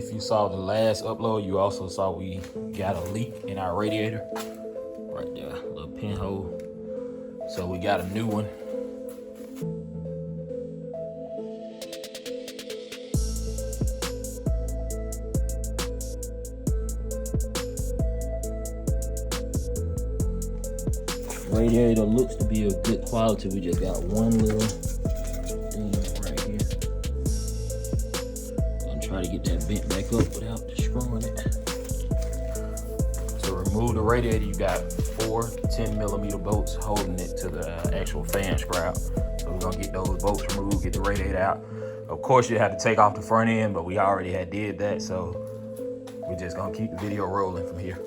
If you saw the last upload, you also saw we got a leak in our radiator. Right there, a little pinhole. So we got a new one. Radiator looks to be of good quality. We just got one little thing right here. Gonna try to get that bent back up without destroying it. To remove the radiator, you got 4 10mm bolts holding it to the actual fan sprout. So we're gonna get those bolts removed, get the radiator out. Of course, you have to take off the front end, but we already had did that, so we're just gonna keep the video rolling from here.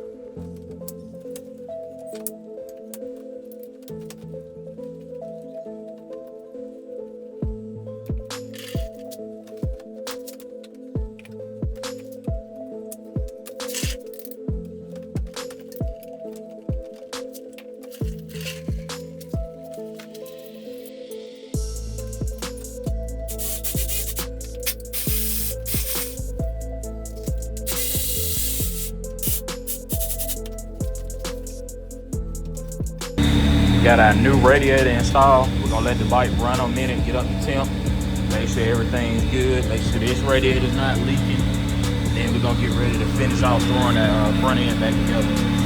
Got our new radiator installed. We're gonna let the bike run a minute, get up to temp, make sure everything's good, make sure this radiator's not leaking. Then we're gonna get ready to finish off throwing that front end back together.